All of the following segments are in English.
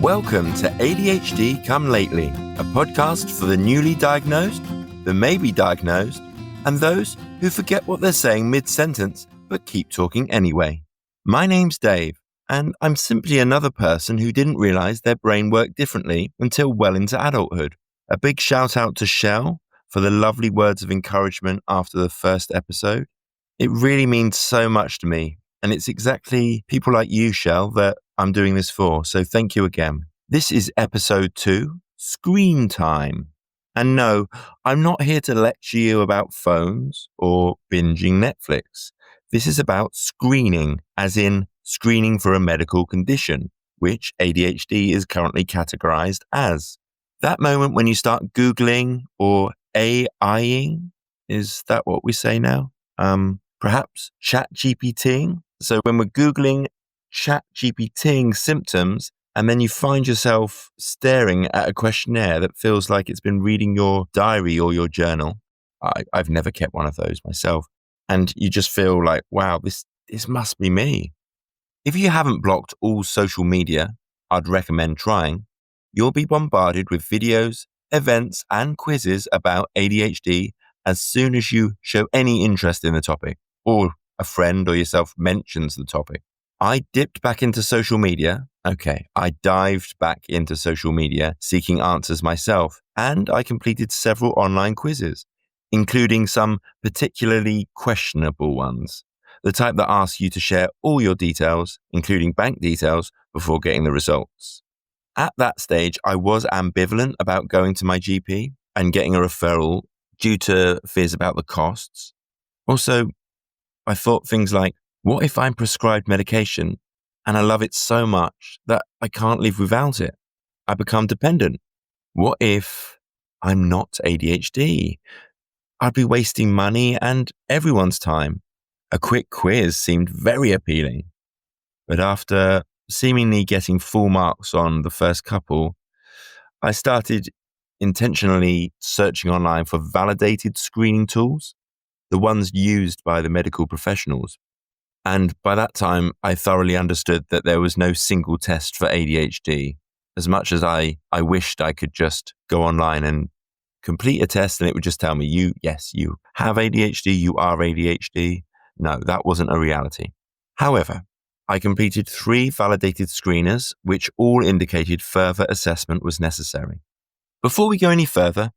Welcome to ADHD Come Lately, a podcast for the newly diagnosed, the maybe diagnosed, and those who forget what they're saying mid-sentence but keep talking anyway. My name's Dave, and I'm simply another person who didn't realize their brain worked differently until well into adulthood. A big shout out to Shell for the lovely words of encouragement after the first episode. It really means so much to me, and it's exactly people like you, Shell, that I'm doing this for, so thank you again. This is episode 2, Screen Time. And no, I'm not here to lecture you about phones or binging Netflix. This is about screening, as in screening for a medical condition, which ADHD is currently categorized as. That moment when you start Googling or AIing, is that what we say now? Perhaps ChatGPTing? So when we're Googling ChatGPTing symptoms, and then you find yourself staring at a questionnaire that feels like it's been reading your diary or your journal. I've never kept one of those myself. And you just feel like, wow, this must be me. If you haven't blocked all social media, I'd recommend trying. You'll be bombarded with videos, events, and quizzes about ADHD as soon as you show any interest in the topic, or a friend or yourself mentions the topic. I dipped back into social media. I dived back into social media seeking answers myself, and I completed several online quizzes, including some particularly questionable ones, the type that asks you to share all your details, including bank details, before getting the results. At that stage, I was ambivalent about going to my GP and getting a referral due to fears about the costs. Also, I thought things like, what if I'm prescribed medication and I love it so much that I can't live without it? I become dependent. What if I'm not ADHD? I'd be wasting money and everyone's time. A quick quiz seemed very appealing. But after seemingly getting full marks on the first couple, I started intentionally searching online for validated screening tools, the ones used by the medical professionals. And by that time, I thoroughly understood that there was no single test for ADHD. As much as I wished I could just go online and complete a test and it would just tell me, you have ADHD, you are ADHD. No, that wasn't a reality. However, I completed 3 validated screeners, which all indicated further assessment was necessary. Before we go any further,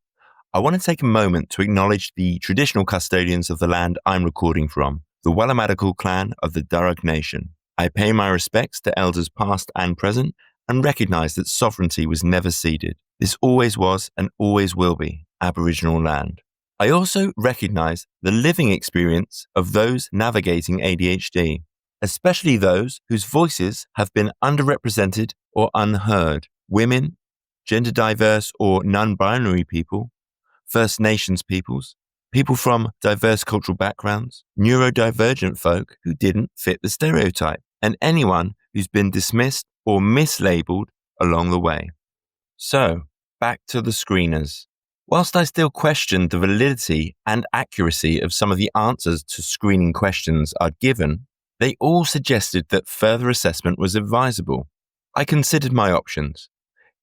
I want to take a moment to acknowledge the traditional custodians of the land I'm recording from, the Wallamadical clan of the Darug Nation. I pay my respects to elders past and present and recognise that sovereignty was never ceded. This always was and always will be Aboriginal land. I also recognise the living experience of those navigating ADHD, especially those whose voices have been underrepresented or unheard. Women, gender diverse or non-binary people, First Nations peoples, people from diverse cultural backgrounds, neurodivergent folk who didn't fit the stereotype, and anyone who's been dismissed or mislabeled along the way. So, back to the screeners. Whilst I still questioned the validity and accuracy of some of the answers to screening questions I'd given, they all suggested that further assessment was advisable. I considered my options.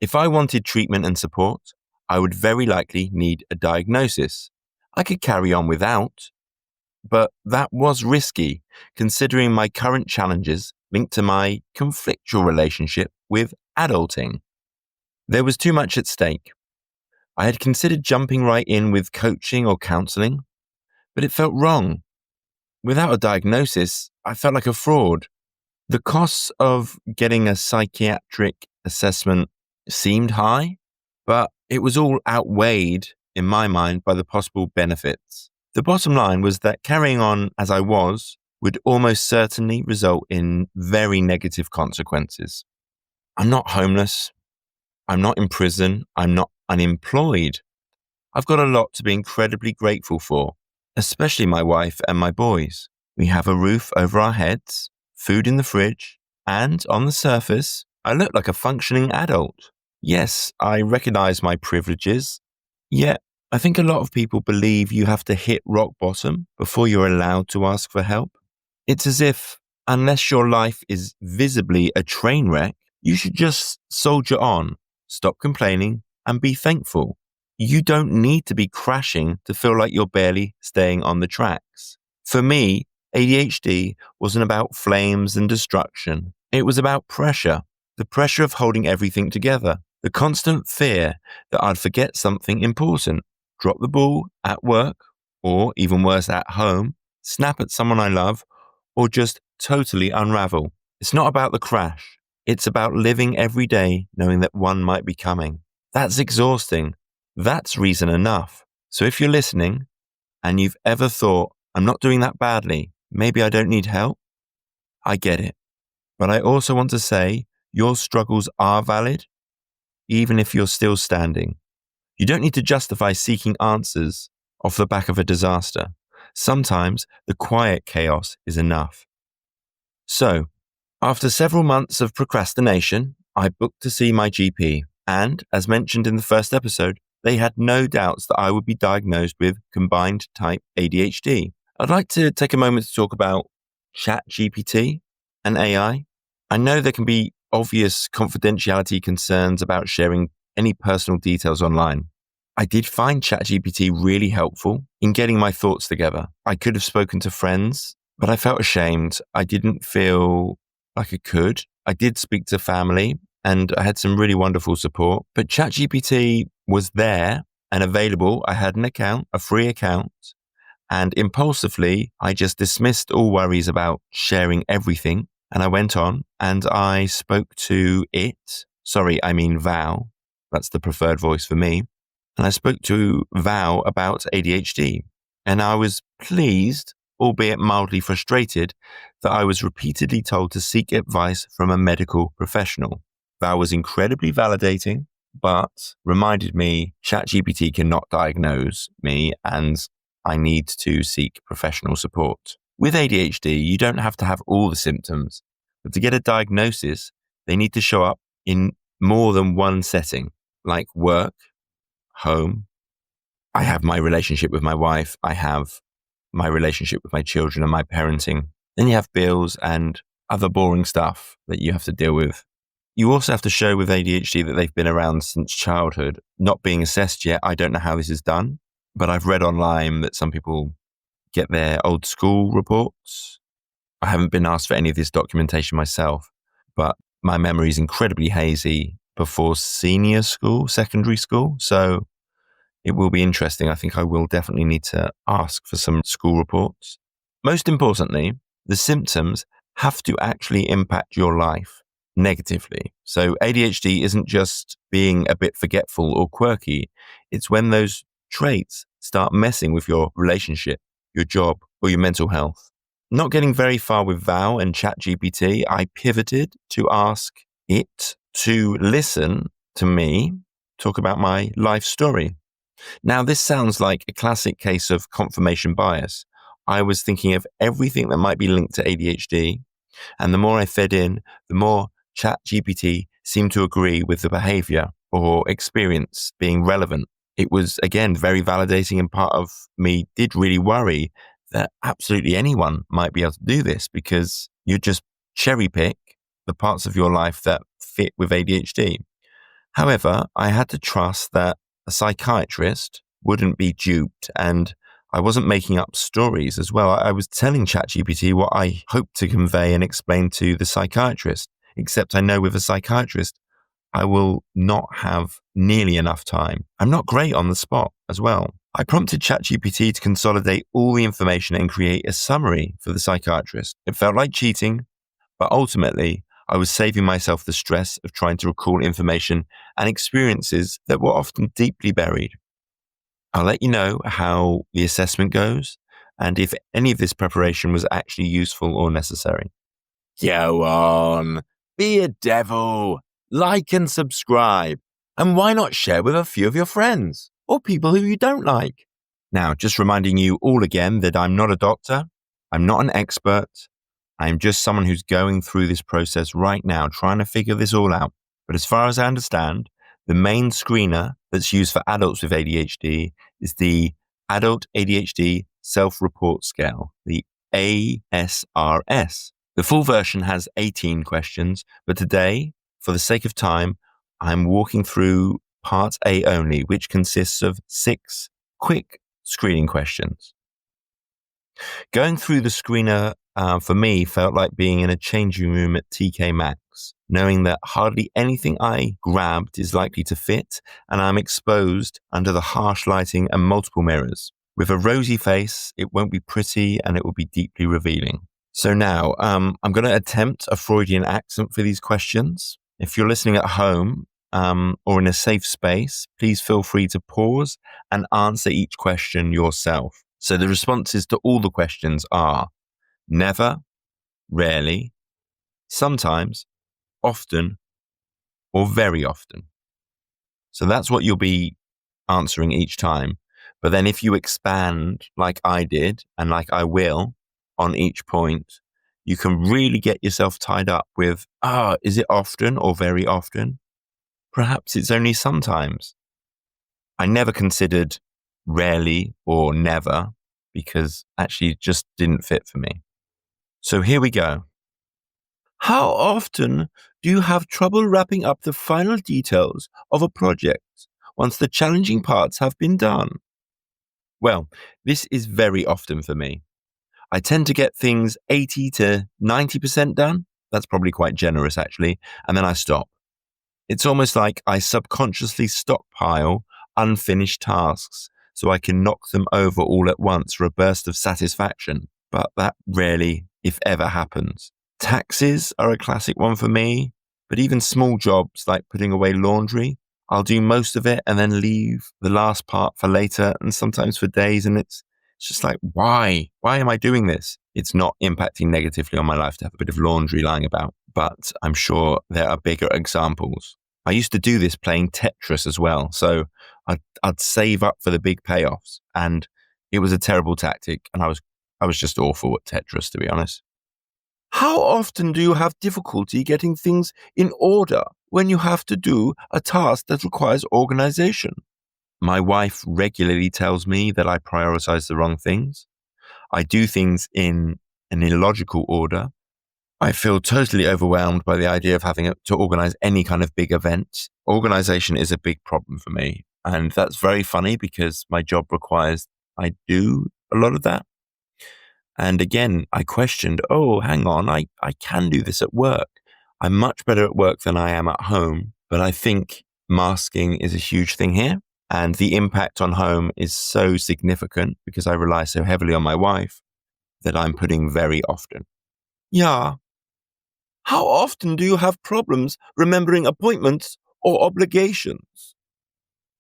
If I wanted treatment and support, I would very likely need a diagnosis. I could carry on without, but that was risky, considering my current challenges linked to my conflictual relationship with adulting. There was too much at stake. I had considered jumping right in with coaching or counselling, but it felt wrong. Without a diagnosis, I felt like a fraud. The costs of getting a psychiatric assessment seemed high, but it was all outweighed, in my mind, by the possible benefits. The bottom line was that carrying on as I was would almost certainly result in very negative consequences. I'm not homeless. I'm not in prison. I'm not unemployed. I've got a lot to be incredibly grateful for, especially my wife and my boys. We have a roof over our heads, food in the fridge, and on the surface, I look like a functioning adult. Yes, I recognize my privileges, yet I think a lot of people believe you have to hit rock bottom before you're allowed to ask for help. It's as if, unless your life is visibly a train wreck, You should just soldier on, stop complaining, and be thankful. You don't need to be crashing to feel like you're barely staying on the tracks. For me, ADHD wasn't about flames and destruction. It was about pressure, the pressure of holding everything together, the constant fear that I'd forget something important, drop the ball at work, or even worse at home, snap at someone I love, or just totally unravel. It's not about the crash. It's about living every day knowing that one might be coming. That's exhausting. That's reason enough. So if you're listening and you've ever thought, I'm not doing that badly, maybe I don't need help, I get it. But I also want to say your struggles are valid, even if you're still standing. You don't need to justify seeking answers off the back of a disaster. Sometimes the quiet chaos is enough. So, after several months of procrastination, I booked to see my GP. And, as mentioned in the first episode, they had no doubts that I would be diagnosed with combined type ADHD. I'd like to take a moment to talk about ChatGPT and AI. I know there can be obvious confidentiality concerns about sharing any personal details online. I did find ChatGPT really helpful in getting my thoughts together. I could have spoken to friends, but I felt ashamed. I didn't feel like I could. I did speak to family and I had some really wonderful support, but ChatGPT was there and available. I had an account, a free account, and impulsively, I just dismissed all worries about sharing everything. And I went on and I spoke to Val. That's the preferred voice for me. And I spoke to Val about ADHD. And I was pleased, albeit mildly frustrated, that I was repeatedly told to seek advice from a medical professional. Val was incredibly validating, but reminded me ChatGPT cannot diagnose me and I need to seek professional support. With ADHD, you don't have to have all the symptoms, but to get a diagnosis, they need to show up in more than one setting, like work, home. I have my relationship with my wife. I have my relationship with my children and my parenting. Then you have bills and other boring stuff that you have to deal with. You also have to show with ADHD that they've been around since childhood. Not being assessed yet, I don't know how this is done, but I've read online that some people get their old school reports. I haven't been asked for any of this documentation myself, but my memory is incredibly hazy before secondary school. So it will be interesting. I think I will definitely need to ask for some school reports. Most importantly, the symptoms have to actually impact your life negatively. So ADHD isn't just being a bit forgetful or quirky. It's when those traits start messing with your relationship, your job, or your mental health. Not getting very far with Val and ChatGPT, I pivoted to ask it to listen to me talk about my life story. Now, this sounds like a classic case of confirmation bias. I was thinking of everything that might be linked to ADHD, and the more I fed in, the more ChatGPT seemed to agree with the behavior or experience being relevant. It was, again, very validating, and part of me did really worry that absolutely anyone might be able to do this because you just cherry pick the parts of your life that fit with ADHD. However, I had to trust that a psychiatrist wouldn't be duped, and I wasn't making up stories as well. I was telling ChatGPT what I hoped to convey and explain to the psychiatrist, except I know with a psychiatrist, I will not have nearly enough time. I'm not great on the spot as well. I prompted ChatGPT to consolidate all the information and create a summary for the psychiatrist. It felt like cheating, but ultimately, I was saving myself the stress of trying to recall information and experiences that were often deeply buried. I'll let you know how the assessment goes and if any of this preparation was actually useful or necessary. Go on, be a devil, like and subscribe, and why not share with a few of your friends or people who you don't like? Now, just reminding you all again that I'm not a doctor, I'm not an expert, I'm just someone who's going through this process right now, trying to figure this all out. But as far as I understand, the main screener that's used for adults with ADHD is the Adult ADHD Self-Report Scale, the ASRS. The full version has 18 questions, but today, for the sake of time, I'm walking through part A only, which consists of 6 quick screening questions. Going through the screener for me felt like being in a changing room at TK Maxx, knowing that hardly anything I grabbed is likely to fit, and I'm exposed under the harsh lighting and multiple mirrors. With a rosy face, it won't be pretty and it will be deeply revealing. So now, I'm going to attempt a Freudian accent for these questions. If you're listening at home or in a safe space, please feel free to pause and answer each question yourself. So the responses to all the questions are never, rarely, sometimes, often, or very often. So that's what you'll be answering each time. But then if you expand like I did and like I will on each point, you can really get yourself tied up with, is it often or very often? Perhaps it's only sometimes. I never considered rarely or never because actually it just didn't fit for me. So here we go. How often do you have trouble wrapping up the final details of a project once the challenging parts have been done? Well, this is very often for me. I tend to get things 80 to 90% done. That's probably quite generous, actually. And then I stop. It's almost like I subconsciously stockpile unfinished tasks so I can knock them over all at once for a burst of satisfaction. But that rarely, if ever, happens. Taxes are a classic one for me, but even small jobs like putting away laundry, I'll do most of it and then leave the last part for later and sometimes for days. And it's just like, why? Why am I doing this? It's not impacting negatively on my life to have a bit of laundry lying about, but I'm sure there are bigger examples. I used to do this playing Tetris as well. So I'd save up for the big payoffs, and it was a terrible tactic. And I was just awful at Tetris, to be honest. How often do you have difficulty getting things in order when you have to do a task that requires organization? My wife regularly tells me that I prioritize the wrong things. I do things in an illogical order. I feel totally overwhelmed by the idea of having to organize any kind of big event. Organization is a big problem for me. And that's very funny because my job requires I do a lot of that. And again, I questioned, hang on, I can do this at work. I'm much better at work than I am at home. But I think masking is a huge thing here. And the impact on home is so significant because I rely so heavily on my wife that I'm putting very often. Yeah. How often do you have problems remembering appointments or obligations?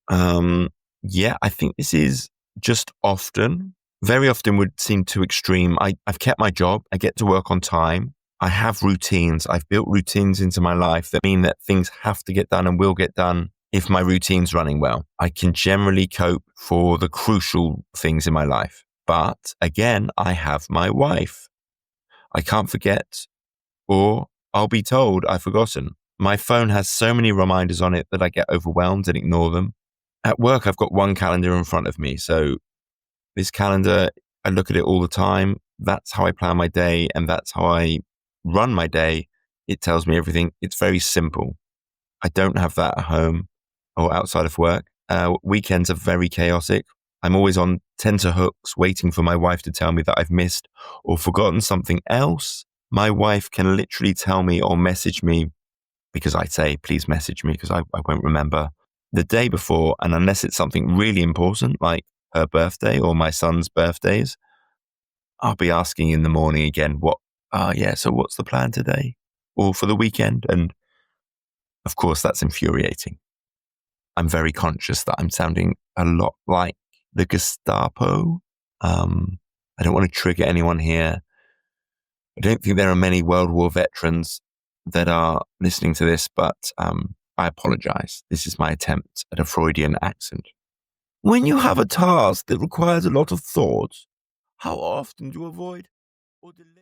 Yeah, I think this is just often. Very often would seem too extreme. I've kept my job. I get to work on time. I have routines. I've built routines into my life that mean that things have to get done and will get done if my routine's running well. I can generally cope for the crucial things in my life. But again, I have my wife. I can't forget, or I'll be told I've forgotten. My phone has so many reminders on it that I get overwhelmed and ignore them. At work, I've got one calendar in front of me. So this calendar, I look at it all the time. That's how I plan my day and that's how I run my day. It tells me everything. It's very simple. I don't have that at home or outside of work. Weekends are very chaotic. I'm always on tenterhooks waiting for my wife to tell me that I've missed or forgotten something else. My wife can literally tell me or message me, because I say, please message me because I won't remember, the day before. And unless it's something really important, like her birthday or my son's birthdays, I'll be asking in the morning again, so what's the plan today or for the weekend? And of course, that's infuriating. I'm very conscious that I'm sounding a lot like the Gestapo. I don't want to trigger anyone here. I don't think there are many World War veterans that are listening to this, but I apologize. This is my attempt at a Freudian accent. When you have a task that requires a lot of thought, how often do you avoid or delay?